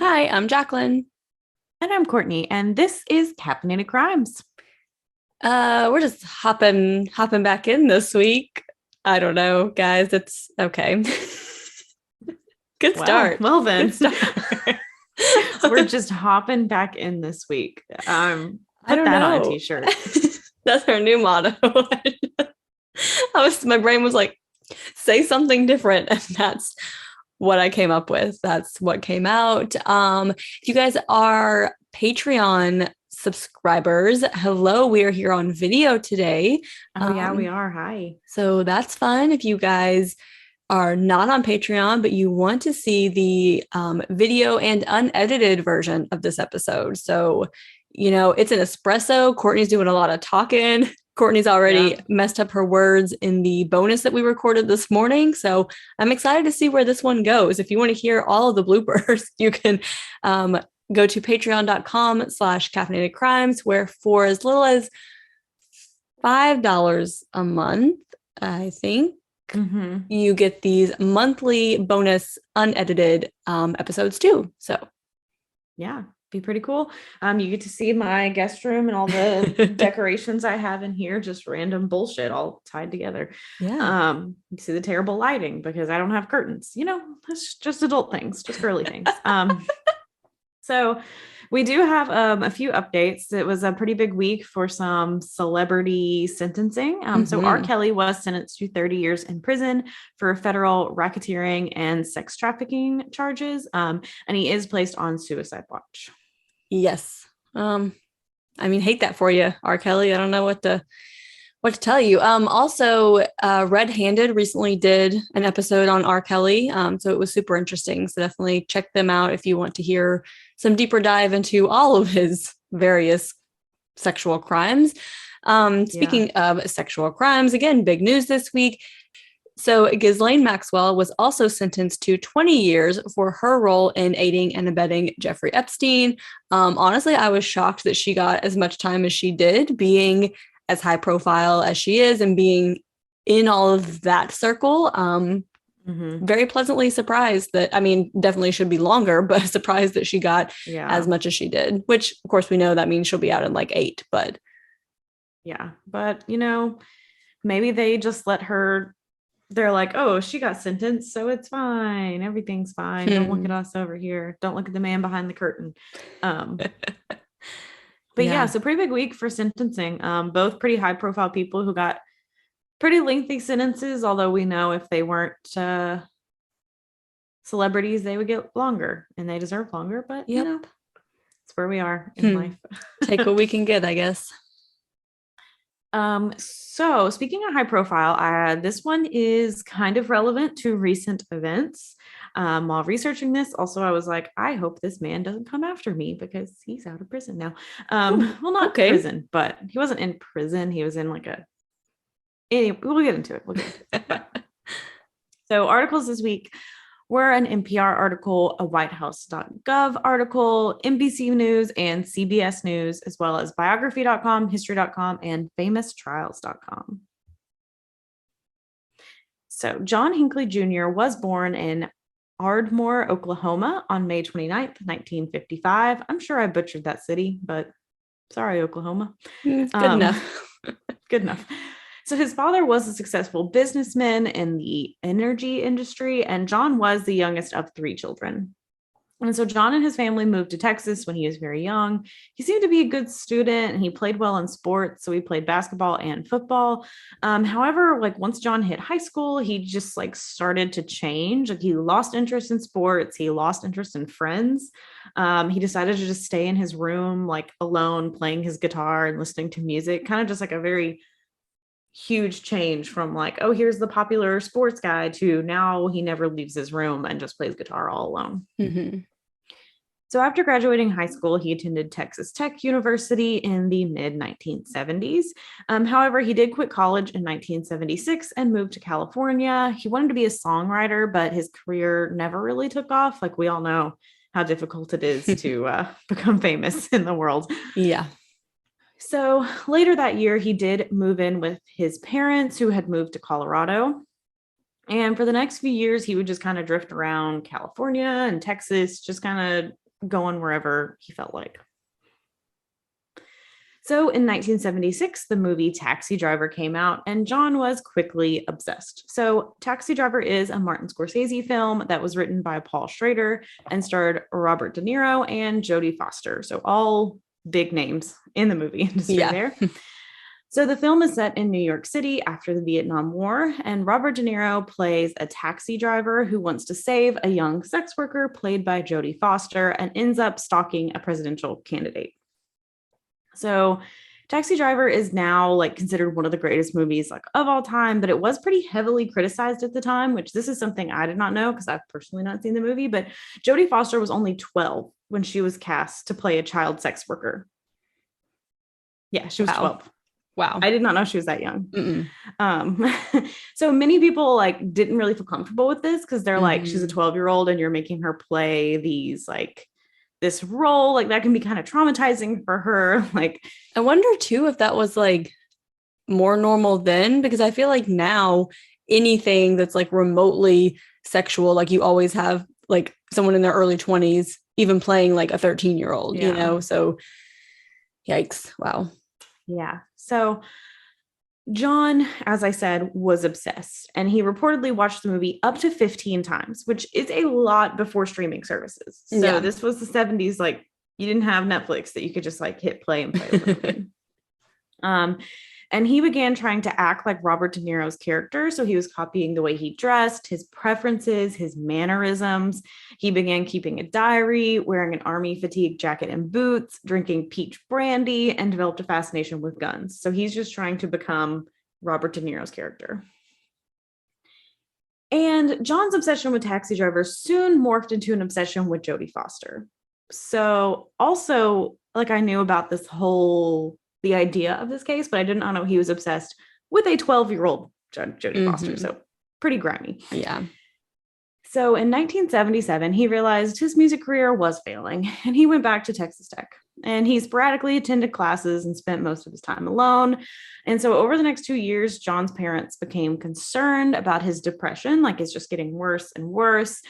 Hi, I'm Jacqueline. And I'm Courtney, and this is Caffeinated Crimes. We're just hopping back in this week. I don't know, guys. It's okay. Good Well, start. well Good then. start. We're just hopping back in this week. I Put don't that on a know. t-shirt. That's our new motto. My brain was like, say something different, and that's what I came up with. That's what came out. If you guys are Patreon subscribers, hello, we are here on video today. Oh yeah, we are. Hi. So that's fun. If you guys are not on Patreon, but you want to see the video and unedited version of this episode. So, it's an espresso. Courtney's doing a lot of talking. Courtney's already messed up her words in the bonus that we recorded this morning. So I'm excited to see where this one goes. If you want to hear all of the bloopers, you can go to patreon.com/caffeinated crimes, where for as little as $5 a month, I think, you get these monthly bonus unedited episodes too. So yeah, be pretty cool. You get to see my guest room and all the decorations I have in here, just random bullshit all tied together. Yeah. You see the terrible lighting because I don't have curtains. That's just adult things, just girly things. So we do have a few updates. It was a pretty big week for some celebrity sentencing. So R. Kelly was sentenced to 30 years in prison for federal racketeering and sex trafficking charges. And he is placed on suicide watch. Yes. Hate that for you, R. Kelly. I don't know what to tell you. Also, Red Handed recently did an episode on R. Kelly. So it was super interesting. So definitely check them out if you want to hear some deeper dive into all of his various sexual crimes. Speaking of sexual crimes, again, big news this week. So Ghislaine Maxwell was also sentenced to 20 years for her role in aiding and abetting Jeffrey Epstein. Honestly, I was shocked that she got as much time as she did, being as high profile as she is and being in all of that circle. Very pleasantly surprised that, definitely should be longer, but surprised that she got as much as she did, which of course we know that means she'll be out in like 8, but. Yeah, but maybe they just let her, they're like, oh, she got sentenced, so it's fine. Everything's fine. Don't look at us over here. Don't look at the man behind the curtain. But yeah, so pretty big week for sentencing. Both pretty high profile people who got pretty lengthy sentences, although we know if they weren't celebrities, they would get longer, and they deserve longer, but it's where we are in life. Take what we can get, I guess. So speaking of high profile, this one is kind of relevant to recent events. While researching this, also, I was like, I hope this man doesn't come after me because he's out of prison now. Well, not prison, but he wasn't in prison. He was in we'll get into it. So articles this week were an NPR article, a whitehouse.gov article, NBC News, and CBS News, as well as biography.com, history.com, and famoustrials.com. So John Hinckley Jr. was born in Ardmore, Oklahoma on May 29th, 1955. I'm sure I butchered that city, but sorry, Oklahoma. Good enough. Good enough. So his father was a successful businessman in the energy industry, and John was the youngest of 3 children. And so John and his family moved to Texas when he was very young. He seemed to be a good student, and he played well in sports. So he played basketball and football. However, once John hit high school, he just started to change. He lost interest in sports. He lost interest in friends. He decided to just stay in his room, alone, playing his guitar and listening to music, kind of just a very huge change from oh, here's the popular sports guy to now he never leaves his room and just plays guitar all alone. So after graduating high school, he attended Texas Tech University in the mid 1970s. However, he did quit college in 1976 and moved to California. He wanted to be a songwriter, but his career never really took off. We all know how difficult it is to become famous in the world. Yeah. So later that year, he did move in with his parents who had moved to Colorado. And for the next few years, he would just kind of drift around California and Texas, just kind of going wherever he felt like. So in 1976, the movie Taxi Driver came out, and John was quickly obsessed. So Taxi Driver is a Martin Scorsese film that was written by Paul Schrader and starred Robert De Niro and Jodie Foster. So all big names in the movie industry there. So the film is set in New York City after the Vietnam War, and Robert De Niro plays a taxi driver who wants to save a young sex worker played by Jodie Foster and ends up stalking a presidential candidate. So Taxi Driver is now like considered one of the greatest movies like of all time, but it was pretty heavily criticized at the time, which this is something I did not know because I've personally not seen the movie, but Jodie Foster was only 12 when she was cast to play a child sex worker. Yeah, she was 12. Wow. I did not know she was that young. So many people like didn't really feel comfortable with this because they're like, she's a 12-year-old and you're making her play these like this role, like that can be kind of traumatizing for her. Like, I wonder too if that was like more normal then, because I feel like now anything that's like remotely sexual, like you always have like someone in their early 20s even playing like a 13-year-old, you know? So yikes. Wow. Yeah. So John, as I said, was obsessed, and he reportedly watched the movie up to 15 times, which is a lot before streaming services. So this was the 70s. Like you didn't have Netflix that you could just like hit play and play over again. And he began trying to act like Robert De Niro's character. So he was copying the way he dressed, his preferences, his mannerisms. He began keeping a diary, wearing an army fatigue jacket and boots, drinking peach brandy, and developed a fascination with guns. So he's just trying to become Robert De Niro's character. And John's obsession with Taxi Driver soon morphed into an obsession with Jodie Foster. So also, like I knew about the idea of this case, but I did not know he was obsessed with a 12-year-old Jodie Foster. So pretty grimy. Yeah. So in 1977, he realized his music career was failing and he went back to Texas Tech, and he sporadically attended classes and spent most of his time alone. And so over the next 2 years, John's parents became concerned about his depression, like it's just getting worse and worse.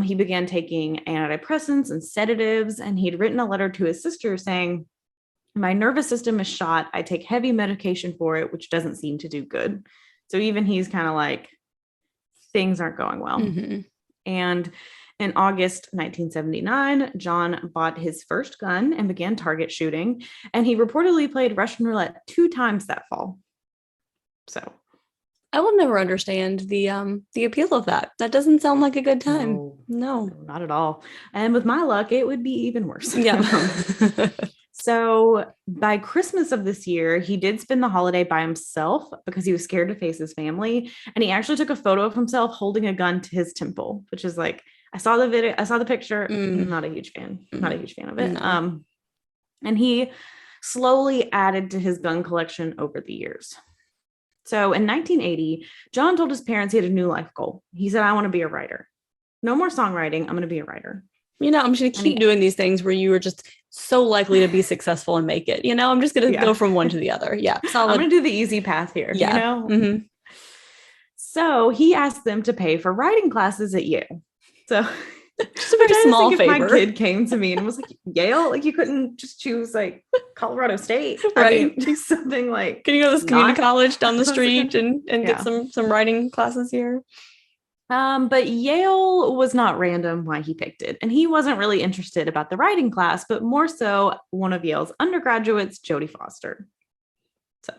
He began taking antidepressants and sedatives, and he'd written a letter to his sister saying, "My nervous system is shot. I take heavy medication for it, which doesn't seem to do good." So even he's kind of like, things aren't going well. And in August 1979, John bought his first gun and began target shooting. And he reportedly played Russian roulette 2 times that fall. So I will never understand the appeal of that. That doesn't sound like a good time. No, not at all. And with my luck, it would be even worse. Yeah. So by Christmas of this year, he did spend the holiday by himself because he was scared to face his family. And he actually took a photo of himself holding a gun to his temple, which is like, I saw the video, I saw the picture. Not a huge fan, not a huge fan of it. No. And he slowly added to his gun collection over the years. So in 1980, John told his parents he had a new life goal. He said, "I want to be a writer. No more songwriting. I'm going to be a writer. You know, I'm just going to keep doing these things where you are just so likely to be successful and make it. You know, I'm just going to go from one to the other." Yeah. Solid. I'm going to do the easy path here. Yeah. You know? So he asked them to pay for writing classes at Yale. So just a very small favor. If my kid came to me and was like, "Yale, like you couldn't just choose like Colorado State, right? I mean, do something like, can you go to this community college down the street and get some writing classes here?" But Yale was not random why he picked it. And he wasn't really interested about the writing class, but more so one of Yale's undergraduates, Jodie Foster. So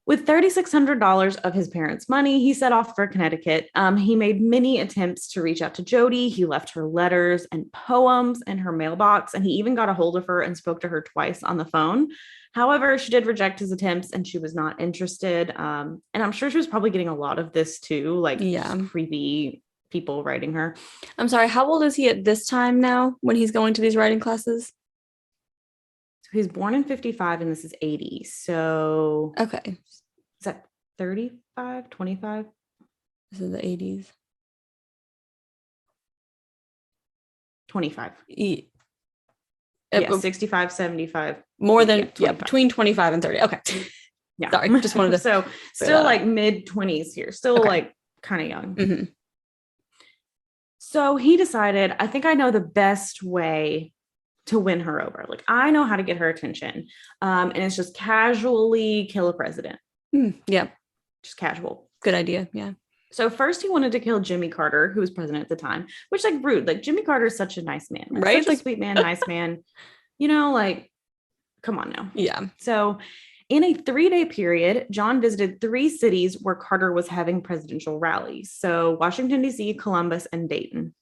with $3,600 of his parents' money, he set off for Connecticut. He made many attempts to reach out to Jodie. He left her letters and poems in her mailbox, and he even got a hold of her and spoke to her twice on the phone. However, she did reject his attempts and she was not interested. And I'm sure she was probably getting a lot of this too, like creepy people writing her. I'm sorry, how old is he at this time now when he's going to these writing classes? So he's born in 55 and this is 80. So okay. Is that 35, 25? This is the 80s. 25. Yeah, 65, 75. More than, between 25 and 30. Okay. Yeah. Sorry, just wanted to. So still like mid 20s here, still like kind of young. So he decided, I think I know the best way to win her over. Like, I know how to get her attention. And it's just casually kill a president. Yeah. Just casual. Good idea. Yeah. So first he wanted to kill Jimmy Carter, who was president at the time, which like rude. Like Jimmy Carter is such a nice man, like, right? Such a sweet man, nice man. Like, come on now. Yeah. So in a 3-day period, John visited 3 cities where Carter was having presidential rallies. So Washington, D.C., Columbus, and Dayton.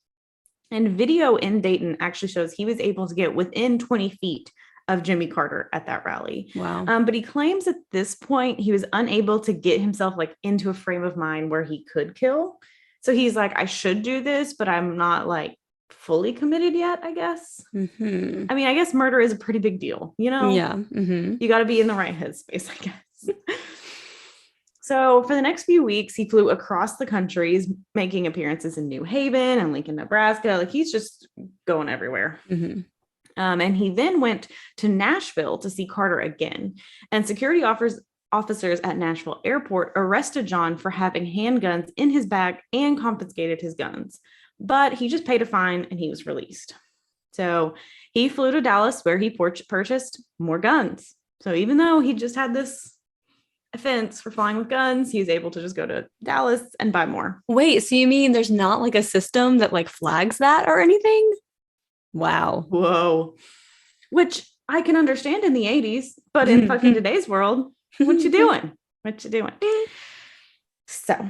And video in Dayton actually shows he was able to get within 20 feet of Jimmy Carter at that rally. Wow. But he claims at this point, he was unable to get himself like into a frame of mind where he could kill. So he's like, I should do this, but I'm not like fully committed yet, I guess. Mm-hmm. I mean, I guess murder is a pretty big deal, Yeah. Mm-hmm. You got to be in the right headspace, I guess. So for the next few weeks, he flew across the countries, making appearances in New Haven and Lincoln, Nebraska. Like he's just going everywhere. Mm-hmm. And he then went to Nashville to see Carter again. And security officers at Nashville Airport arrested John for having handguns in his bag and confiscated his guns. But he just paid a fine and he was released. So he flew to Dallas where he purchased more guns. So even though he just had this offense for flying with guns, he was able to just go to Dallas and buy more. Wait, so you mean there's not like a system that like flags that or anything? Wow. Whoa. Which I can understand in the 80s, but in fucking today's world, what you doing? What you doing? So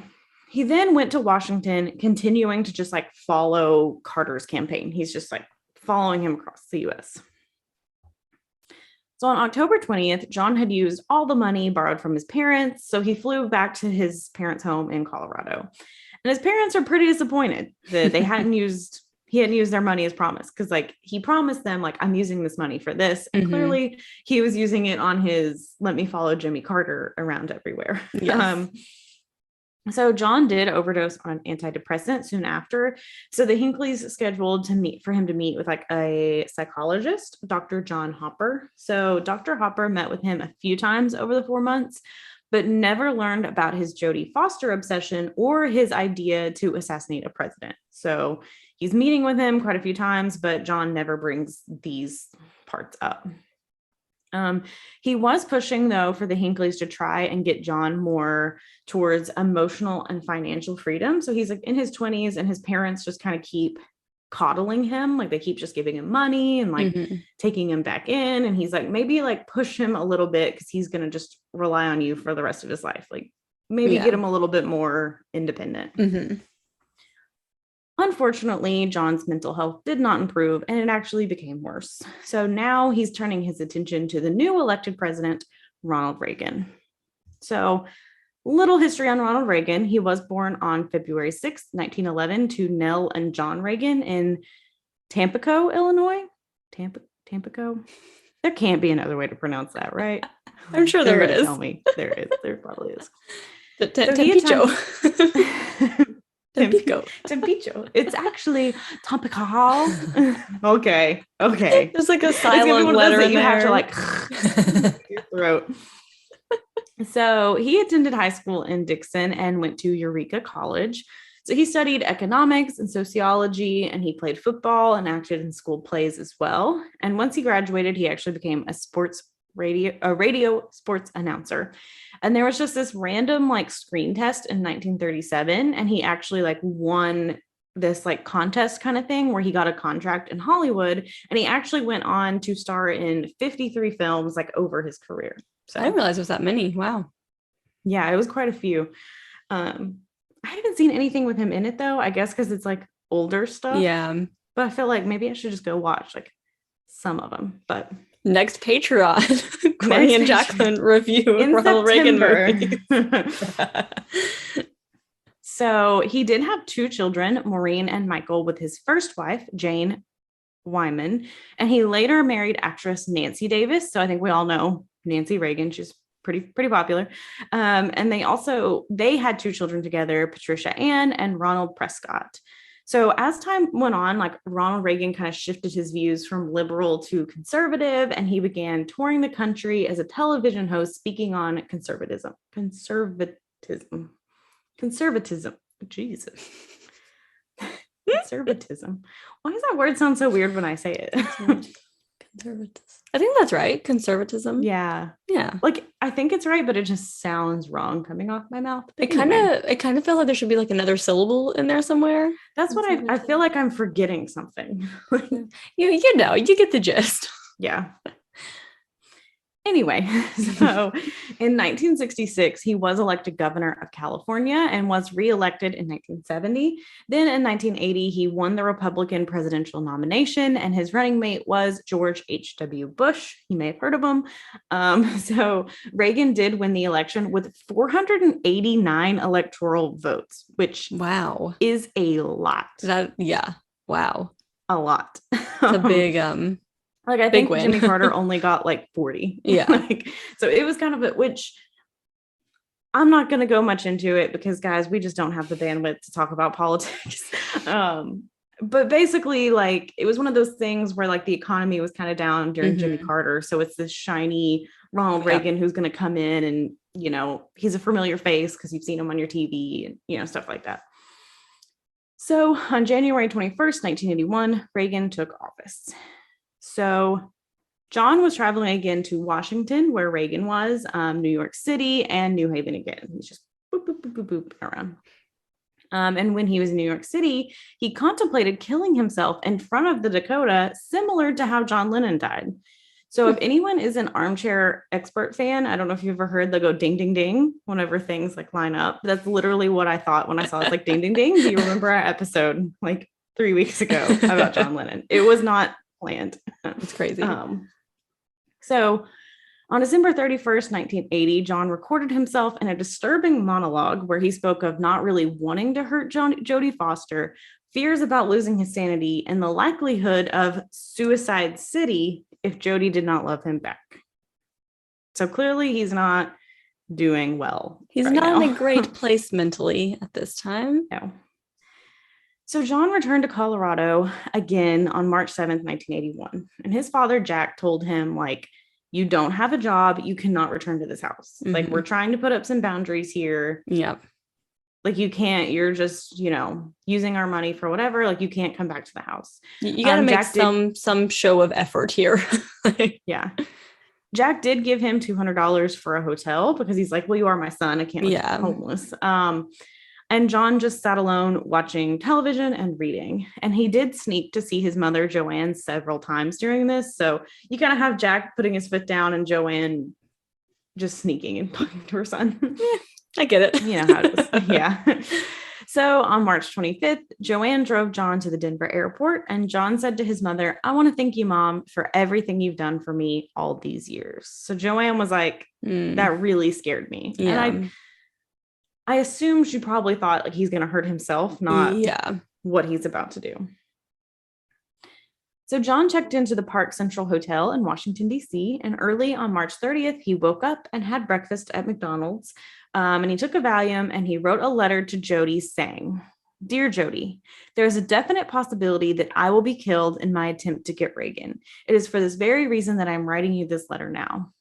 he then went to Washington, continuing to just like follow Carter's campaign. He's just like following him across the US. So on October 20th, John had used all the money borrowed from his parents. So he flew back to his parents' home in Colorado. And his parents are pretty disappointed that he hadn't used their money as promised. Cause like he promised them, like, I'm using this money for this. And clearly he was using it on his, let me follow Jimmy Carter around everywhere. Yes. So John did overdose on an antidepressant soon after. So the Hinckleys scheduled for him to meet with like a psychologist, Dr. John Hopper. So Dr. Hopper met with him a few times over the 4 months, but never learned about his Jodie Foster obsession or his idea to assassinate a president. So he's meeting with him quite a few times, but John never brings these parts up. He was pushing, though, for the Hinckleys to try and get John more towards emotional and financial freedom. So he's like in his 20s and his parents just kind of keep coddling him. Like they keep just giving him money and like taking him back in. And he's like, maybe like push him a little bit because he's going to just rely on you for the rest of his life. Like maybe get him a little bit more independent. Unfortunately, John's mental health did not improve and it actually became worse. So now he's turning his attention to the new elected president, Ronald Reagan. So little history on Ronald Reagan. He was born on February 6, 1911 to Nell and John Reagan in Tampico, Illinois. Tampico? There can't be another way to pronounce that, right? I'm sure there is. Tell me. There is. There probably is. Tempico. Tampico. It's actually Tampico. Okay. There's like a silent letter that in you have there. to like your throat. So he attended high school in Dixon and went to Eureka College. So he studied economics and sociology, and he played football and acted in school plays as well. And once he graduated, he actually became a radio sports announcer. And there was just this random like screen test in 1937, and he actually like won this like contest kind of thing where he got a contract in Hollywood, and he actually went on to star in 53 films like over his career. So I didn't realize it was that many. Wow. Yeah, it was quite a few. I haven't seen anything with him in it though, I guess because it's like older stuff. Yeah. But I feel like maybe I should just go watch like some of them. But next Patreon, Courtney and Jacqueline review in Ronald September. Reagan movies. So he did have 2 children, Maureen and Michael, with his first wife, Jane Wyman. And he later married actress Nancy Davis. So I think we all know Nancy Reagan. She's pretty popular. And they had 2 children together, Patricia Ann and Ronald Prescott. So as time went on, like Ronald Reagan kind of shifted his views from liberal to conservative, and he began touring the country as a television host, speaking on conservatism. Jesus. Conservatism. Why does that word sound so weird when I say it? Conservatism. I think that's right. Conservatism. Yeah. Yeah. Like, I think it's right, but it just sounds wrong coming off my mouth. But It kind of felt like there should be like another syllable in there somewhere. That's what I feel like I'm forgetting something. You know, you get the gist. Yeah. Anyway, so in 1966, he was elected governor of California and was reelected in 1970. Then in 1980, he won the Republican presidential nomination, and his running mate was George H.W. Bush. You may have heard of him. So Reagan did win the election with 489 electoral votes, which is a lot. Wow. A lot. It's a big like, I think Jimmy Carter only got like 40. Yeah. So it was kind of which I'm not going to go much into it because, guys, we just don't have the bandwidth to talk about politics. But basically, like, it was one of those things where like the economy was kind of down during Jimmy Carter. So it's this shiny Ronald Reagan who's going to come in and, you know, he's a familiar face because you've seen him on your TV and, you know, stuff like that. So on January 21st, 1981, Reagan took office. So John was traveling again to Washington, where Reagan was, New York City, and New Haven again. He's just boop, boop, boop, boop, boop around. And when he was in New York City, he contemplated killing himself in front of the Dakota, similar to how John Lennon died. So if anyone is an armchair expert fan, I don't know if you've ever heard, they'll go ding, ding, ding whenever things like line up. That's literally what I thought when I saw it, like ding, ding, ding. Do you remember our episode like 3 weeks ago about John Lennon? It was not planned. It's crazy. So on December 31st, 1980, John recorded himself in a disturbing monologue where he spoke of not really wanting to hurt Jodie Foster, fears about losing his sanity, and the likelihood of suicide city if Jodie did not love him back. So clearly he's not doing well. He's not in a great place mentally at this time. No. So John returned to Colorado again on March 7th, 1981. And his father, Jack, told him, like, you don't have a job. You cannot return to this house. Like, we're trying to put up some boundaries here. Yep. Like, you can't, you're just, you know, using our money for whatever. Like, you can't come back to the house. You got to make some show of effort here. Yeah. Jack did give him $200 for a hotel because he's like, well, you are my son. I can't be homeless. And John just sat alone watching television and reading. And he did sneak to see his mother, Joanne, several times during this. So you kind of have Jack putting his foot down and Joanne just sneaking and talking to her son. Yeah, I get it. You know how it is. Yeah. So on March 25th, Joanne drove John to the Denver airport. And John said to his mother, I want to thank you, Mom, for everything you've done for me all these years. So Joanne was like, that really scared me. Yeah. And I assume she probably thought like he's going to hurt himself, not what he's about to do. So John checked into the Park Central Hotel in Washington, D.C. And early on March 30th, he woke up and had breakfast at McDonald's. And he took a Valium and he wrote a letter to Jodie saying, Dear Jodie, there is a definite possibility that I will be killed in my attempt to get Reagan. It is for this very reason that I'm writing you this letter now.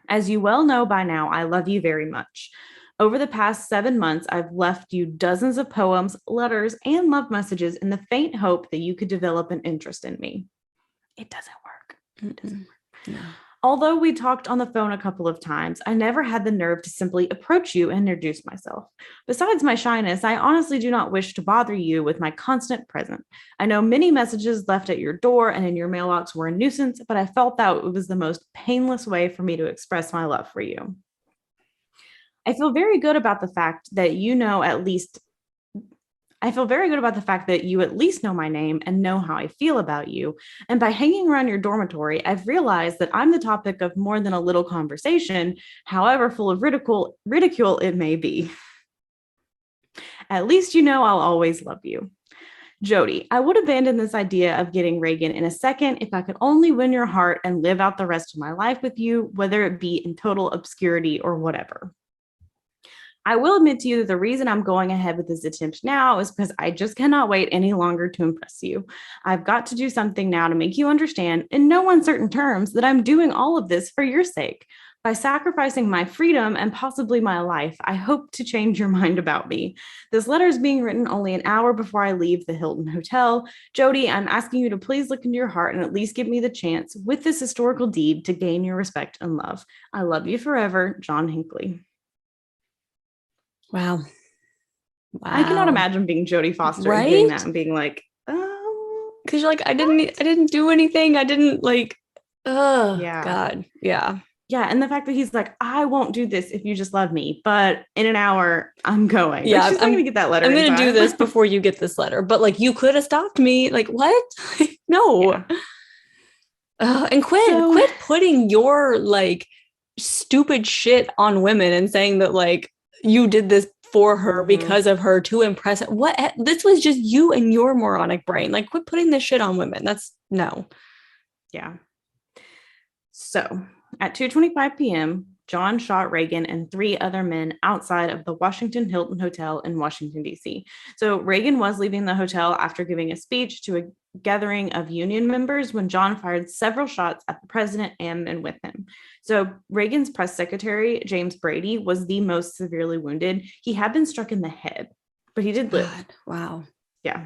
As you well know by now, I love you very much. Over the past 7 months, I've left you dozens of poems, letters, and love messages in the faint hope that you could develop an interest in me. It doesn't work. It doesn't work. No. Although we talked on the phone a couple of times, I never had the nerve to simply approach you and introduce myself. Besides my shyness, I honestly do not wish to bother you with my constant presence. I know many messages left at your door and in your mailbox were a nuisance, but I felt that it was the most painless way for me to express my love for you. I feel very good about the fact that you at least know my name and know how I feel about you. And by hanging around your dormitory, I've realized that I'm the topic of more than a little conversation, however full of ridicule it may be. At least I'll always love you. Jodie, I would abandon this idea of getting Reagan in a second if I could only win your heart and live out the rest of my life with you, whether it be in total obscurity or whatever. I will admit to you that the reason I'm going ahead with this attempt now is because I just cannot wait any longer to impress you. I've got to do something now to make you understand, in no uncertain terms, that I'm doing all of this for your sake. By sacrificing my freedom and possibly my life, I hope to change your mind about me. This letter is being written only an hour before I leave the Hilton Hotel. Jodie, I'm asking you to please look into your heart and at least give me the chance, with this historical deed, to gain your respect and love. I love you forever, John Hinckley. Wow. I cannot imagine being Jodie Foster and getting that and being like, because you're like, I didn't do anything. I didn't like, oh yeah. God. Yeah. Yeah. And the fact that he's like, I won't do this if you just love me, but in an hour I'm going. Yeah. Like, she's not going to get that letter. I'm going to do this before you get this letter, but like, you could have stopped me. Like, what? No. Yeah. And quit putting your like stupid shit on women and saying that like you did this for her because of her to impress her. What? This was just you and your moronic brain. Like, quit putting this shit on women. That's no. Yeah. So at 2:25 p.m., John shot Reagan and 3 other men outside of the Washington Hilton Hotel in Washington, D.C. So Reagan was leaving the hotel after giving a speech to a gathering of Union members when John fired several shots at the president and men with him. So Reagan's press secretary, James Brady, was the most severely wounded. He had been struck in the head, but he did live. God, wow. Yeah.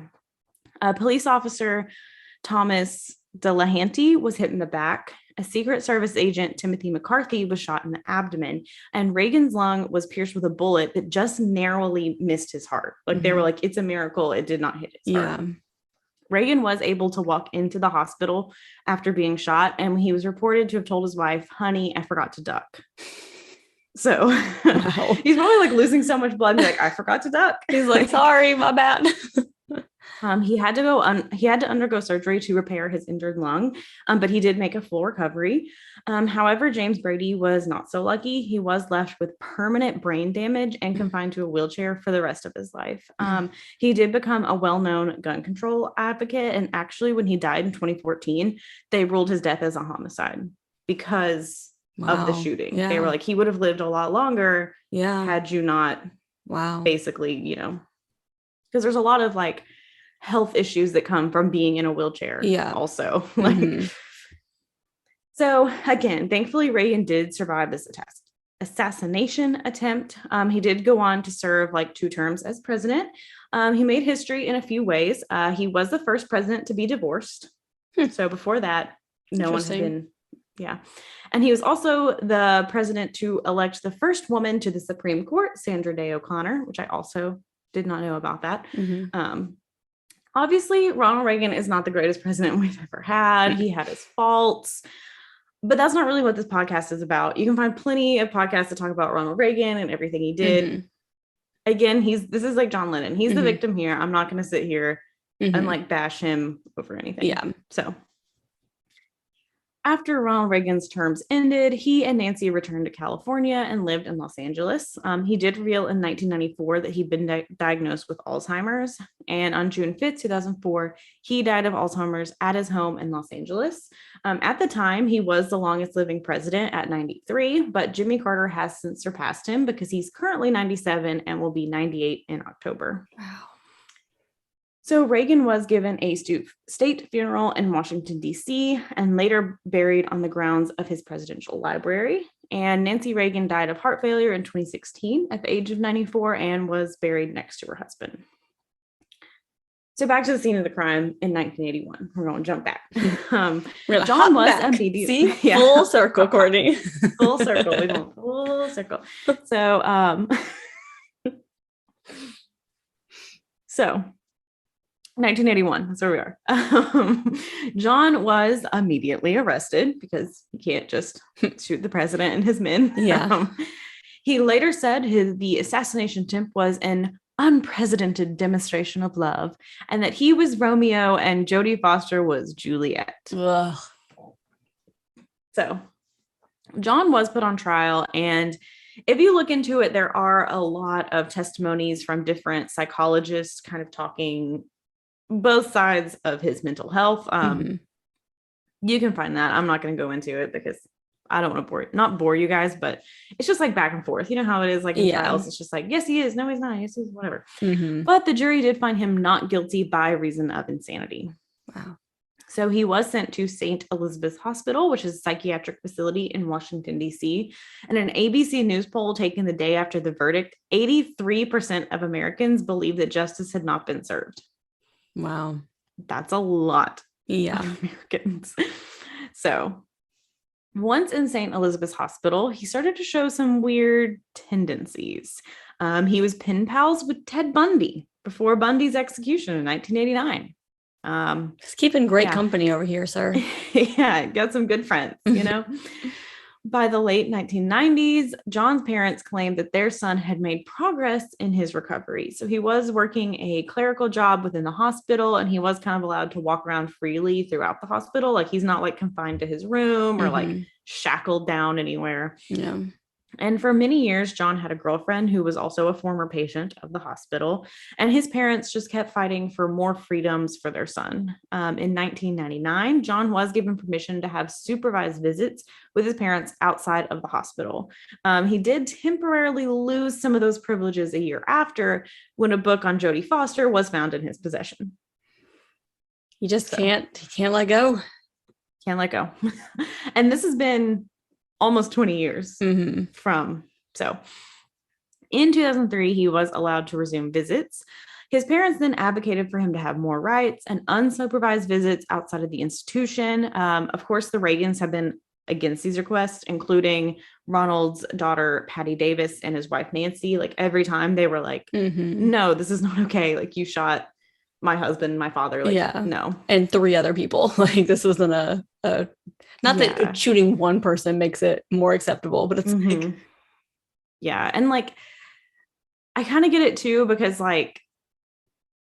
Police officer Thomas Delahanty was hit in the back. A Secret Service agent, Timothy McCarthy, was shot in the abdomen, and Reagan's lung was pierced with a bullet that just narrowly missed his heart. Like they were like, it's a miracle it did not hit his heart. Reagan was able to walk into the hospital after being shot, and he was reported to have told his wife, honey, I forgot to duck. So wow. He's probably like losing so much blood. He's like, I forgot to duck. He's like, sorry, my bad. He had to undergo surgery to repair his injured lung, but he did make a full recovery. However, James Brady was not so lucky. He was left with permanent brain damage and confined to a wheelchair for the rest of his life. He did become a well-known gun control advocate, and actually, when he died in 2014, they ruled his death as a homicide because of the shooting. Yeah. They were like, he would have lived a lot longer had you not basically, you know, because there's a lot of like health issues that come from being in a wheelchair also. So again, thankfully Reagan did survive this assassination attempt. He did go on to serve like 2 terms as president. He made history in a few ways. He was the first president to be divorced. So before that, no one had been. Yeah. And he was also the president to elect the first woman to the Supreme Court, Sandra Day O'Connor, which I also did not know about that. Obviously, Ronald Reagan is not the greatest president we've ever had. He had his faults, but that's not really what this podcast is about. You can find plenty of podcasts to talk about Ronald Reagan and everything he did. Again, this is like John Lennon. He's the victim here. I'm not going to sit here and like bash him over anything. Yeah. So after Ronald Reagan's terms ended, he and Nancy returned to California and lived in Los Angeles. He did reveal in 1994 that he'd been diagnosed with Alzheimer's. And on June 5th, 2004, he died of Alzheimer's at his home in Los Angeles. At the time, he was the longest living president at 93, but Jimmy Carter has since surpassed him because he's currently 97 and will be 98 in October. Wow. So Reagan was given a state funeral in Washington, D.C., and later buried on the grounds of his presidential library. And Nancy Reagan died of heart failure in 2016 at the age of 94 and was buried next to her husband. So back to the scene of the crime in 1981. We're going to jump back. John was MPD. See? Full circle, Courtney. Full circle. We're going full circle. So 1981, that's where we are. John was immediately arrested because you can't just shoot the president and his men. Yeah. He later said the assassination attempt was an unprecedented demonstration of love, and that he was Romeo and Jodie Foster was Juliet. Ugh. So John was put on trial, and if you look into it, there are a lot of testimonies from different psychologists kind of talking both sides of his mental health. You can find that. I'm not going to go into it because I don't want to not bore you guys, but it's just like back and forth. You know how it is like in trials. It's just like, yes, he is. No, he's not. Yes, he's whatever. But the jury did find him not guilty by reason of insanity. Wow. So he was sent to St. Elizabeth's Hospital, which is a psychiatric facility in Washington, D.C. And an ABC News poll taken the day after the verdict, 83% of Americans believe that justice had not been served. Wow. That's a lot of Americans. So once in St. Elizabeth's Hospital, he started to show some weird tendencies. He was pen pals with Ted Bundy before Bundy's execution in 1989. Just keeping great company over here, sir. Yeah, got some good friends, you know. By the late 1990s, John's parents claimed that their son had made progress in his recovery. So he was working a clerical job within the hospital, and he was kind of allowed to walk around freely throughout the hospital. Like he's not like confined to his room or like shackled down anywhere. Yeah. And for many years, John had a girlfriend who was also a former patient of the hospital, and his parents just kept fighting for more freedoms for their son. In 1999, John was given permission to have supervised visits with his parents outside of the hospital. He did temporarily lose some of those privileges a year after when a book on Jodie Foster was found in his possession. He can't let go. Can't let go. And this has been almost 20 years from. So in 2003, he was allowed to resume visits. His parents then advocated for him to have more rights and unsupervised visits outside of the institution. Of course, the Reagans have been against these requests, including Ronald's daughter, Patty Davis, and his wife, Nancy. Like every time they were like, no, this is not okay. Like you shot my husband, my father. Like, no. And 3 other people. Like this wasn't a not that shooting one person makes it more acceptable, but it's like, yeah. And like, I kind of get it too, because like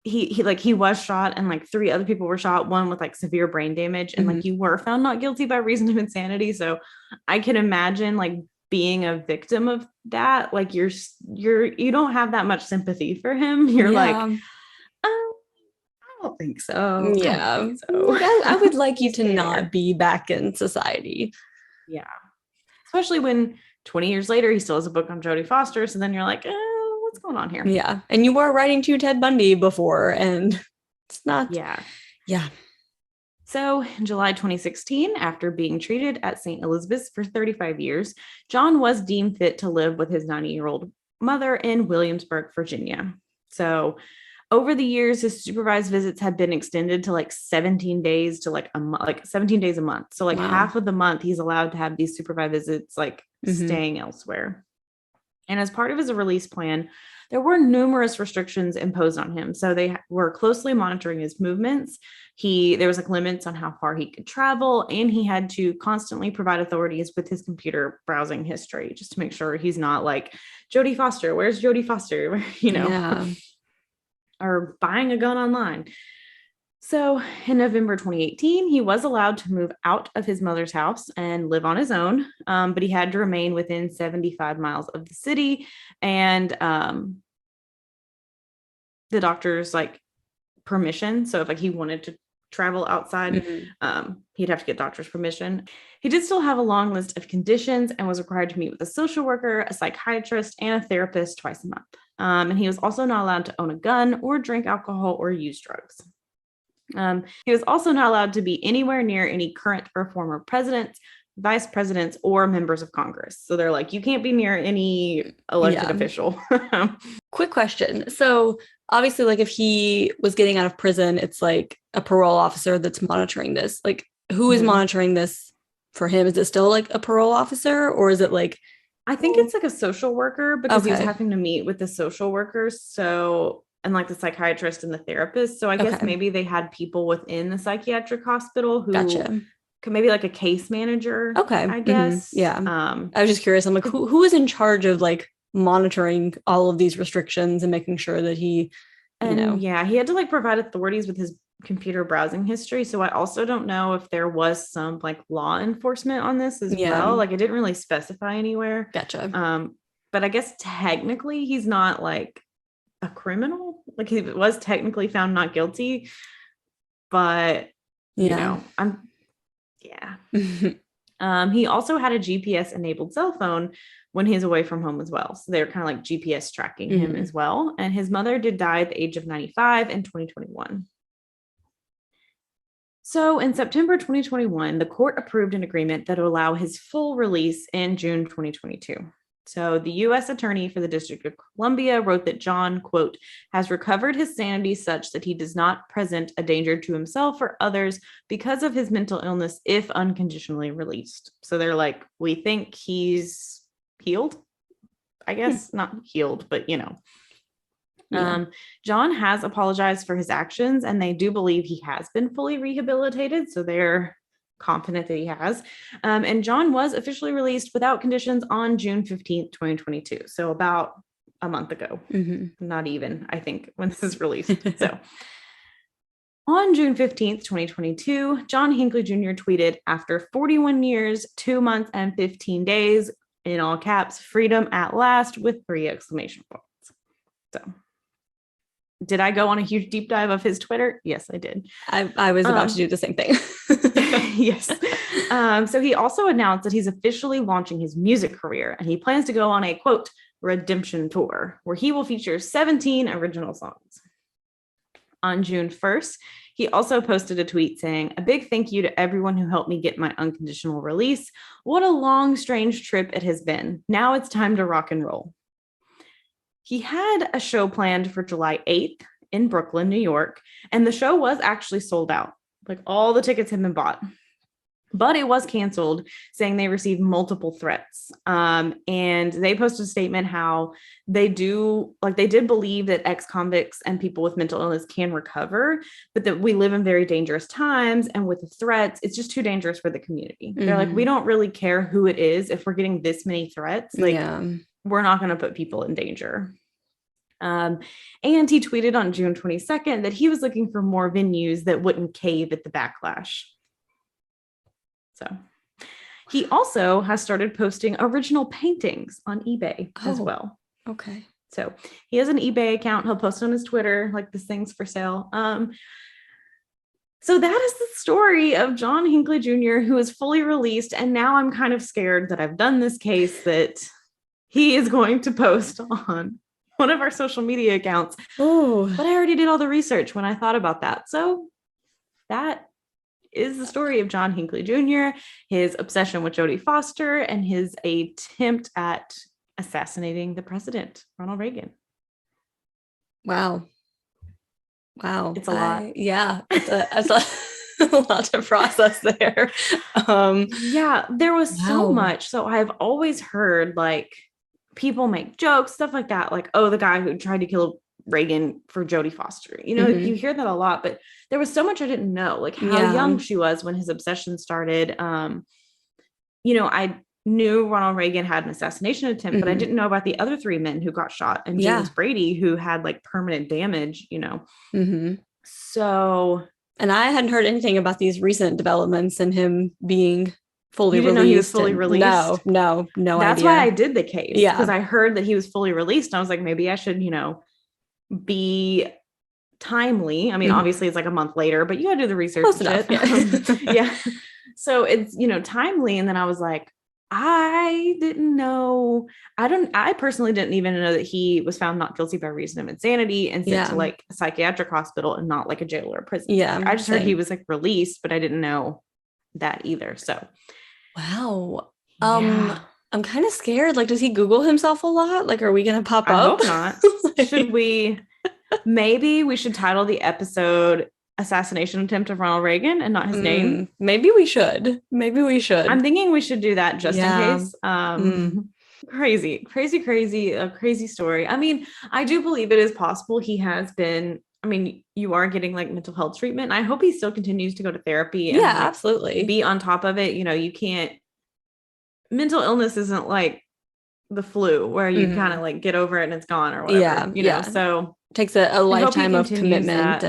he was shot and like 3 other people were shot, one with like severe brain damage, and like you were found not guilty by reason of insanity. So I can imagine like being a victim of that. Like you don't have that much sympathy for him. You're like, I don't think so. Yeah. I would like you to not be back in society. Yeah. Especially when 20 years later, he still has a book on Jodie Foster. So then you're like, what's going on here? Yeah. And you were writing to Ted Bundy before, and it's not. Yeah. Yeah. So in July 2016, after being treated at St. Elizabeth's for 35 years, John was deemed fit to live with his 90-year-old mother in Williamsburg, Virginia. So over the years, his supervised visits had been extended to like 17 days to like 17 days a month. So like half of the month, he's allowed to have these supervised visits, like staying elsewhere. And as part of his release plan, there were numerous restrictions imposed on him. So they were closely monitoring his movements. There was like limits on how far he could travel, and he had to constantly provide authorities with his computer browsing history just to make sure he's not like Jodie Foster. Where's Jodie Foster? You know. Yeah. Or buying a gun online. So in November 2018, he was allowed to move out of his mother's house and live on his own, but he had to remain within 75 miles of the city. And the doctor's like permission. So if like he wanted to travel outside, he'd have to get doctor's permission. He did still have a long list of conditions and was required to meet with a social worker, a psychiatrist, and a therapist twice a month. And he was also not allowed to own a gun or drink alcohol or use drugs. He was also not allowed to be anywhere near any current or former presidents, vice presidents, or members of Congress. So they're like, you can't be near any elected official. Quick question. So obviously, like if he was getting out of prison, it's like a parole officer that's monitoring this. Like who is monitoring this for him? Is it still like a parole officer, or is it like, I think it's like a social worker, because he was having to meet with the social workers. So, and like the psychiatrist and the therapist. So I guess maybe they had people within the psychiatric hospital who could maybe like a case manager. I guess. Yeah. I was just curious. I'm like, who is in charge of like monitoring all of these restrictions and making sure that he, he had to like provide authorities with his computer browsing history. So I also don't know if there was some like law enforcement on this as well. Like it didn't really specify anywhere. Gotcha. But I guess technically he's not like a criminal. Like he was technically found not guilty, but you know, He also had a GPS enabled cell phone when he's away from home as well. So they're kind of like GPS tracking him as well. And his mother did die at the age of 95 in 2021. So in September 2021, the court approved an agreement that would allow his full release in June 2022. So the U.S. attorney for the District of Columbia wrote that John, quote, has recovered his sanity such that he does not present a danger to himself or others because of his mental illness if unconditionally released. So they're like, we think he's healed, I guess, not healed, but you know. Yeah. John has apologized for his actions, and they do believe he has been fully rehabilitated. So they're confident that he has. And John was officially released without conditions on June 15th, 2022. So about a month ago, not even, I think, when this is released. So on June 15th, 2022, John Hinckley Jr. tweeted, after 41 years, 2 months, and 15 days, in all caps, freedom at last with 3 exclamation points. So did I go on a huge deep dive of his Twitter? Yes, I did. I was about to do the same thing. Yes. So he also announced that he's officially launching his music career, and he plans to go on a, quote, redemption tour, where he will feature 17 original songs. On June 1st, he also posted a tweet saying, a big thank you to everyone who helped me get my unconditional release. What a long, strange trip it has been. Now it's time to rock and roll. He had a show planned for July 8th in Brooklyn, New York, and the show was actually sold out. Like all the tickets had been bought, but it was canceled, saying they received multiple threats. And they posted a statement how they did believe that ex-convicts and people with mental illness can recover, but that we live in very dangerous times. And with the threats, it's just too dangerous for the community. They're like, we don't really care who it is. If we're getting this many threats, we're not going to put people in danger. And he tweeted on June 22nd that he was looking for more venues that wouldn't cave at the backlash. So he also has started posting original paintings on eBay as well. Okay. So he has an eBay account. He'll post on his Twitter, like, this thing's for sale. So that is the story of John Hinckley Jr., who is fully released. And now I'm kind of scared that I've done this case that he is going to post on one of our social media accounts. Oh, but I already did all the research when I thought about that. So that is the story of John Hinckley Jr., his obsession with Jodie Foster, and his attempt at assassinating the president, Ronald Reagan. Wow. It's a lot. It's a lot to process there. There was so much. So I've always heard, like, people make jokes, stuff like that. Like, oh, the guy who tried to kill Reagan for Jodie Foster. You know, you hear that a lot, but there was so much I didn't know, like how young she was when his obsession started. You know, I knew Ronald Reagan had an assassination attempt, but I didn't know about the other 3 men who got shot, and James Brady, who had like permanent damage, you know. So, and I hadn't heard anything about these recent developments and him being fully you didn't released. Know he was fully released? No That's idea. why I did the case. Yeah, because I heard that he was fully released. And I was like, maybe I should, you know, be timely. I mean, obviously it's like a month later, but you gotta do the research. Close enough, yeah. So it's, you know, timely. And then I was like, I didn't know. I personally didn't even know that he was found not guilty by reason of insanity and sent to like a psychiatric hospital and not like a jail or a prison. Yeah. I just heard he was like released, but I didn't know that either. So wow. I'm kind of scared. Like, does he Google himself a lot? Like, are we gonna pop up? I hope not. Should we? Maybe we should title the episode "Assassination Attempt of Ronald Reagan" and not his name. Maybe we should. I'm thinking we should do that just in case. Crazy story. I mean, I do believe it is possible he has been. I mean, you are getting like mental health treatment. I hope he still continues to go to therapy. And, absolutely. Be on top of it. You know, you can't. Mental illness isn't like the flu where you kind of like get over it and it's gone or whatever. You know, so it takes a lifetime of commitment.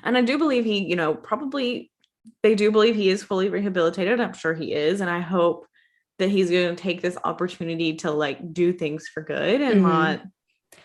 And I do believe he, you know, they do believe he is fully rehabilitated. I'm sure he is. And I hope that he's going to take this opportunity to like do things for good and not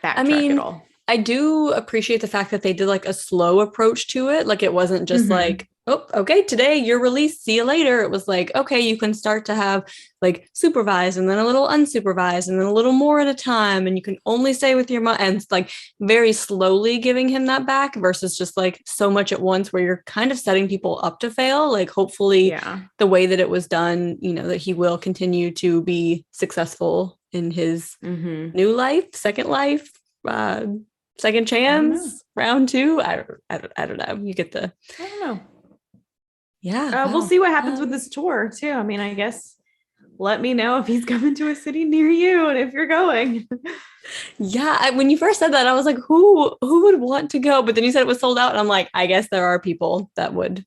backtrack at all. I do appreciate the fact that they did like a slow approach to it. Like, it wasn't just like oh, okay, today you're released. See you later. It was like, okay, you can start to have like supervised and then a little unsupervised and then a little more at a time. And you can only stay with your mom. And it's like very slowly giving him that back versus just like so much at once where you're kind of setting people up to fail. Like hopefully the way that it was done, you know, that he will continue to be successful in his new life, second life, second chance, round two. I don't know. You get the, I don't know. Yeah. We'll see what happens with this tour too. I mean, I guess let me know if he's coming to a city near you and if you're going. Yeah. When you first said that, I was like, who would want to go? But then you said it was sold out. And I'm like, I guess there are people that would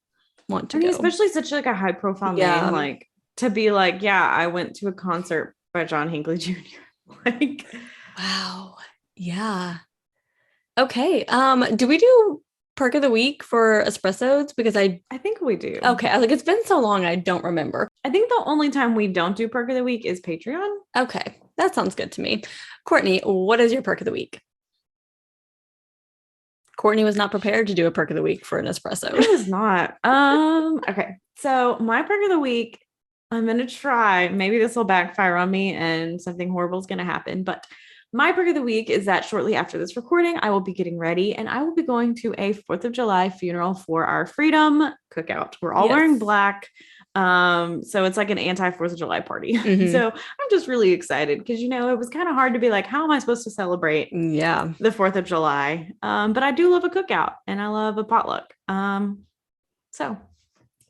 want to go. Especially such like a high profile name, like to be like, yeah, I went to a concert by John Hinckley Jr. Like, wow. Yeah. Okay. Do we do perk of the week for espressos? Because I think we do. Okay. I was like, it's been so long, I don't remember. I think the only time we don't do perk of the week is Patreon. Okay. That sounds good to me. Courtney, what is your perk of the week? Courtney was not prepared to do a perk of the week for an espresso. I was not. Okay. So my perk of the week, I'm going to try, maybe this will backfire on me and something horrible is going to happen, but my perk of the week is that shortly after this recording, I will be getting ready and I will be going to a 4th of July funeral for our freedom cookout. We're all wearing black. So it's like an anti-4th of July party. So I'm just really excited because, you know, it was kind of hard to be like, how am I supposed to celebrate the 4th of July? But I do love a cookout and I love a potluck. So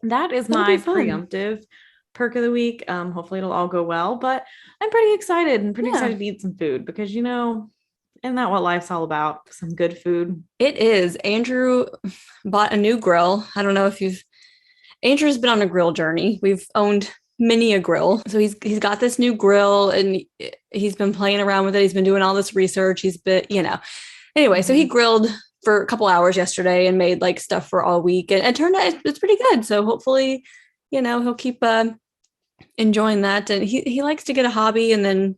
that is my preemptive perk of the week. Hopefully it'll all go well, but I'm pretty excited and pretty excited to eat some food because, you know, isn't that what life's all about? Some good food. It is. Andrew bought a new grill. I don't know if Andrew's been on a grill journey. We've owned many a grill. So he's got this new grill and he's been playing around with it. He's been doing all this research. He's been, you know, anyway, so he grilled for a couple hours yesterday and made like stuff for all week. And it turned out it's pretty good. So hopefully, you know, he'll keep enjoying that. And he likes to get a hobby and then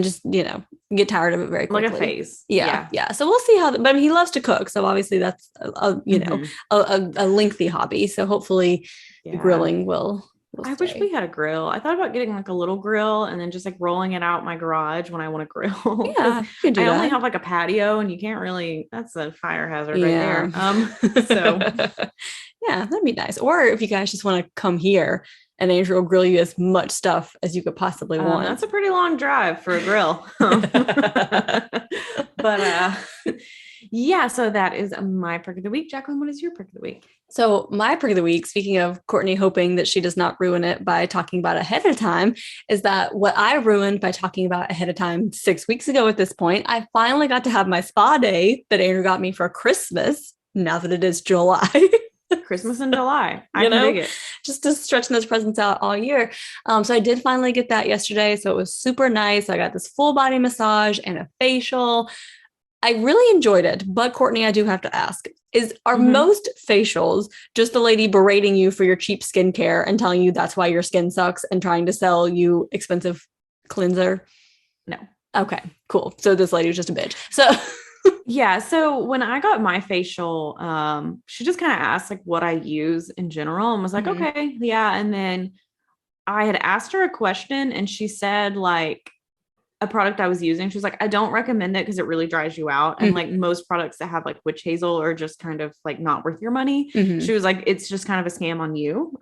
just, you know, get tired of it very quickly. Like a phase. Yeah. So we'll see but I mean, he loves to cook. So obviously that's, a lengthy hobby. So hopefully the grilling will I wish we had a grill. I thought about getting like a little grill and then just like rolling it out my garage when I want to grill. Yeah, you can do I that. only have like a patio and you can't really, that's a fire hazard right there. So yeah, that'd be nice. Or if you guys just want to come here and Andrew will grill you as much stuff as you could possibly want. That's a pretty long drive for a grill. But yeah, so that is my perk of the week. Jacqueline, what is your perk of the week? So my perk of the week, speaking of Courtney hoping that she does not ruin it by talking about ahead of time, is that what I ruined by talking about ahead of time 6 weeks ago at this point, I finally got to have my spa day that Andrew got me for Christmas, now that it is July. Christmas in July. I can dig it. Just to stretching those presents out all year. So I did finally get that yesterday. So it was super nice. I got this full body massage and a facial. I really enjoyed it. But Courtney, I do have to ask, are most facials just the lady berating you for your cheap skincare and telling you that's why your skin sucks and trying to sell you expensive cleanser? No. Okay, cool. So this lady was just a bitch. So yeah. So when I got my facial, she just kind of asked like what I use in general and was like, okay, yeah. And then I had asked her a question and she said like a product I was using. She was like, I don't recommend it because it really dries you out. And like most products that have like witch hazel are just kind of like not worth your money. She was like, it's just kind of a scam on you.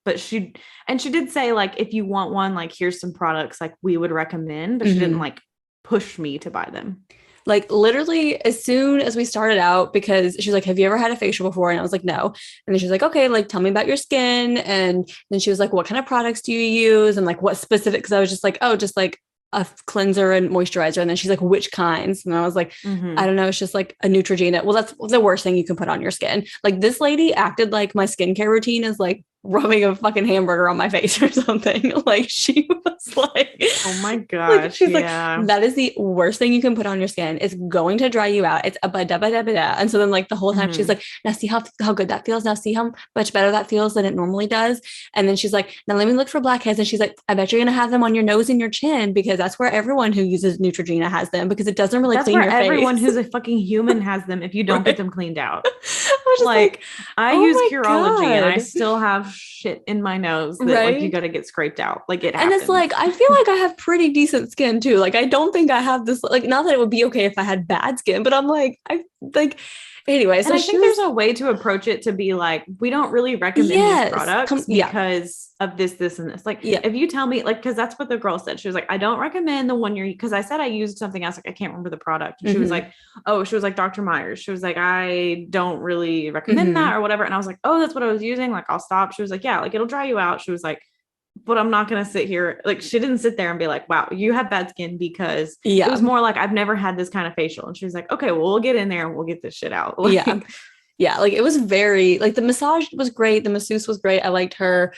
But she did say like, if you want one, like here's some products like we would recommend, but she didn't like push me to buy them. Like literally as soon as we started out, because she's like, have you ever had a facial before? And I was like, no. And then she's like, okay, like tell me about your skin. And then she was like, what kind of products do you use? And like what specific, because I was just like, oh, just like a cleanser and moisturizer. And then she's like, which kinds? And I was like, I don't know. It's just like a Neutrogena. Well, that's the worst thing you can put on your skin. Like this lady acted like my skincare routine is like rubbing a fucking hamburger on my face or something. Like she was like, oh my gosh. like, she's like, that is the worst thing you can put on your skin. It's going to dry you out. It's a ba-da-ba-da-ba-da. And so then like the whole time she's like, now see how good that feels. Now see how much better that feels than it normally does. And then she's like, now let me look for blackheads. And she's like, I bet you're going to have them on your nose and your chin because that's where everyone who uses Neutrogena has them because it doesn't really clean your face. Everyone who's a fucking human has them if you don't get them cleaned out. I was like, I use Curology God. and I still have shit in my nose that like you got to get scraped out. Like it happens. And it's like, I feel like I have pretty decent skin too. Like, I don't think I have this, like, not that it would be okay if I had bad skin, but I'm like, anyway. So I think there's a way to approach it to be like, we don't really recommend these products because of this and this. Like, if you tell me, like, because that's what the girl said. She was like, I don't recommend the one because I said I used something else. Like, I can't remember the product. And she was like, she was like Dr. Myers. She was like, I don't really recommend that or whatever. And I was like, oh, that's what I was using. Like, I'll stop. She was like, yeah, like it'll dry you out. She was like, but I'm not going to sit here. Like, she didn't sit there and be like, wow, you have bad skin because it was more like, I've never had this kind of facial. And she was like, okay, well, we'll get in there and we'll get this shit out. Like, yeah. Like, it was very, like, the massage was great. The masseuse was great. I liked her.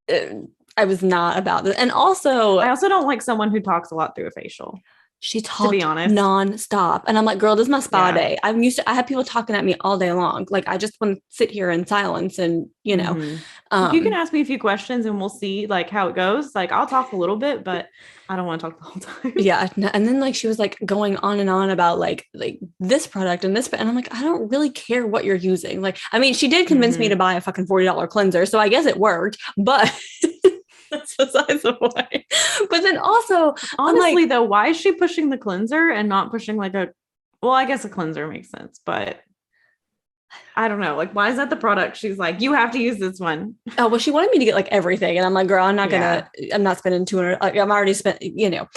I was not about this. And also, I also don't like someone who talks a lot through a facial. She talked, to be honest, nonstop. And I'm like, girl, this is my spa day. I have people talking at me all day long. Like, I just want to sit here in silence and, you know. You can ask me a few questions and we'll see like how it goes. Like, I'll talk a little bit, but I don't want to talk the whole time. Yeah. And then like, she was like going on and on about like this product and this, and I'm like, I don't really care what you're using. Like, I mean, she did convince me to buy a fucking $40 cleanser. So I guess it worked, but that's besides the point. But then also, honestly, though, why is she pushing the cleanser and not pushing like I guess a cleanser makes sense, but I don't know. Like, why is that the product? She's like, you have to use this one. Oh, well, she wanted me to get like everything. And I'm like, girl, I'm not spending 200. Like, I'm already spent, you know.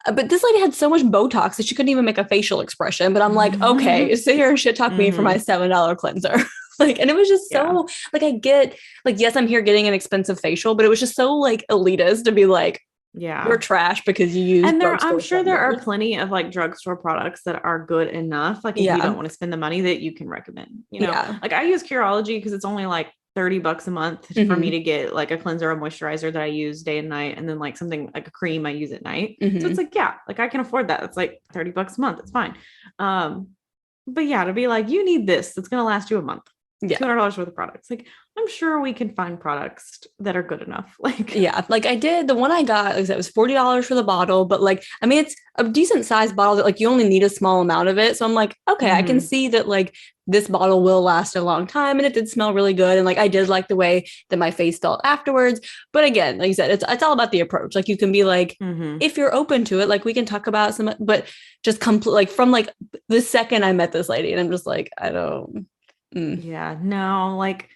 But this lady had so much Botox that she couldn't even make a facial expression. But I'm like, okay, sit here and shit talk me for my $7 cleanser. Like, and it was just so like, I get like, yes, I'm here getting an expensive facial, but it was just so like elitist to be like, you're trash because you use. And I'm sure there are plenty of like drugstore products that are good enough. Like, if you don't want to spend the money, that you can recommend, you know, like I use Curology because it's only like $30 a month for me to get like a cleanser or moisturizer that I use day and night. And then like something like a cream I use at night. So it's like, like I can afford that. It's like $30 a month. It's fine. But yeah, to be like, you need this, it's going to last you a month. $200 worth of products. Like, I'm sure we can find products that are good enough. Like, like I did, the one I got, like, it was $40 for the bottle, but like, I mean, it's a decent sized bottle that like you only need a small amount of it. So I'm like, okay, I can see that like this bottle will last a long time, and it did smell really good. And like, I did like the way that my face felt afterwards. But again, like you said, it's all about the approach. Like, you can be like, if you're open to it, like we can talk about some, but just like from like the second I met this lady, and I'm just like, I don't. No, like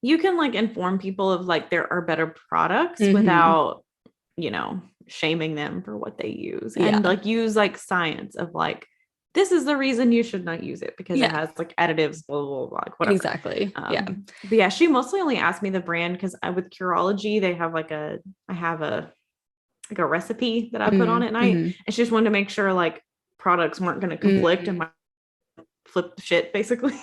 you can like inform people of like there are better products without, you know, shaming them for what they use, and like use like science of like, this is the reason you should not use it because it has like additives, blah, blah, blah, like whatever. Exactly. But yeah, she mostly only asked me the brand because with Curology, they have like I have a recipe that I put on at night, and she just wanted to make sure like products weren't going to conflict and flip shit basically.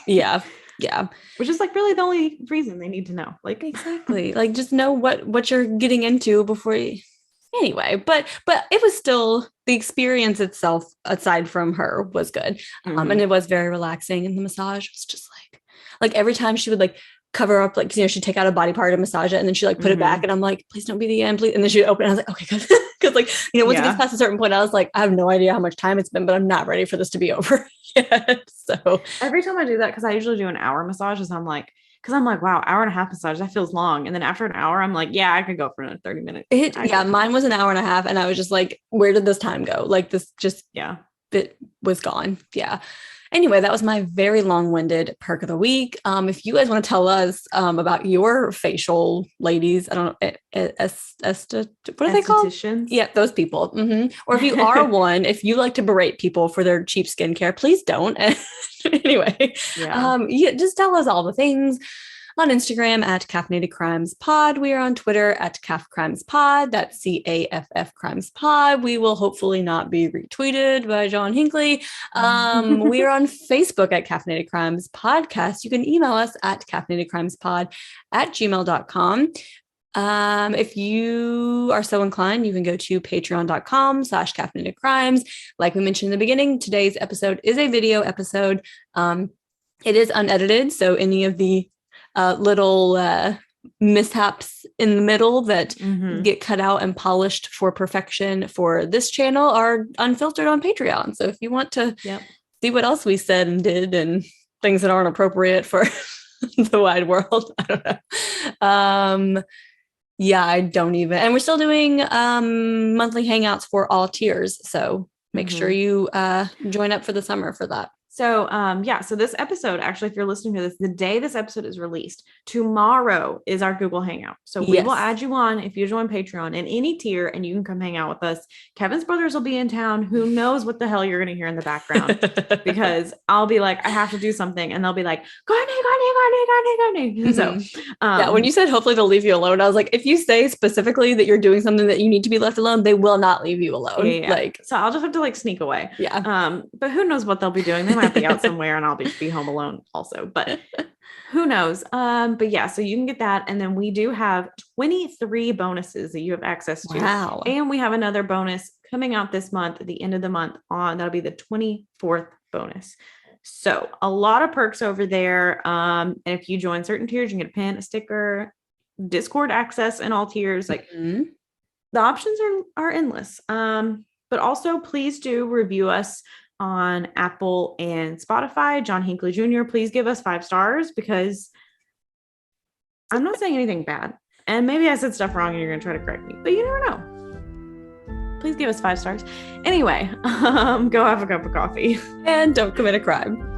Which is like really the only reason they need to know. Like, exactly. Like, just know what you're getting into before you. Anyway, but it was still, the experience itself aside from her was good. And it was very relaxing, and the massage was just like every time she would like cover up, like, you know, she'd take out a body part and massage it, and then she like put it back, and I'm like, please don't be the end, please. And then she'd open it, and I was like, okay, good. Because like, you know, once it gets past a certain point, I was like, I have no idea how much time it's been, but I'm not ready for this to be over yet. So every time I do that, because I usually do an hour massages, I'm like, wow, hour and a half massage, that feels long. And then after an hour, I'm like, yeah, I could go for another 30 minutes. Mine was an hour and a half, and I was just like, where did this time go? Like, this just it was gone. Anyway, that was my very long-winded perk of the week. If you guys want to tell us about your facial ladies, I don't know, what are they called? Yeah, those people. Or if you are one, if you like to berate people for their cheap skincare, please don't. Anyway, just tell us all the things. on Instagram at Caffeinated Crimes Pod. We are on Twitter at CAF Crimes Pod. That's CAFF Crimes Pod. We will hopefully not be retweeted by John Hinckley. We are on Facebook at Caffeinated Crimes Podcast. You can email us at caffeinatedcrimespod@gmail.com. If you are so inclined, you can go to patreon.com/caffeinated crimes. Like we mentioned in the beginning, today's episode is a video episode. It is unedited, so any of the little mishaps in the middle that get cut out and polished for perfection for this channel are unfiltered on Patreon. So if you want to see what else we said and did and things that aren't appropriate for the wide world, I don't know. I don't even. And we're still doing monthly hangouts for all tiers. So make sure you join up for the summer for that. So, so this episode, actually, if you're listening to this, the day this episode is released, tomorrow is our Google Hangout. So we will add you on if you join Patreon in any tier and you can come hang out with us. Kevin's brothers will be in town. Who knows what the hell you're going to hear in the background because I'll be like, I have to do something. And they'll be like, Garney. So, when you said hopefully they'll leave you alone, I was like, if you say specifically that you're doing something that you need to be left alone, they will not leave you alone. So I'll just have to sneak away. Yeah. But who knows what they'll be doing. They might be out somewhere and I'll be home alone also, but who knows? So you can get that. And then we do have 23 bonuses that you have access to. Wow. And we have another bonus coming out this month at the end of the month that'll be the 24th bonus. So a lot of perks over there. And if you join certain tiers, you can get a pin, a sticker, Discord access in all tiers. The options are endless. But also please do review us on Apple and Spotify. John Hinckley Jr., please give us 5 stars because I'm not saying anything bad. And maybe I said stuff wrong and you're going to try to correct me, but you never know. Please give us 5 stars. Anyway, go have a cup of coffee. And don't commit a crime.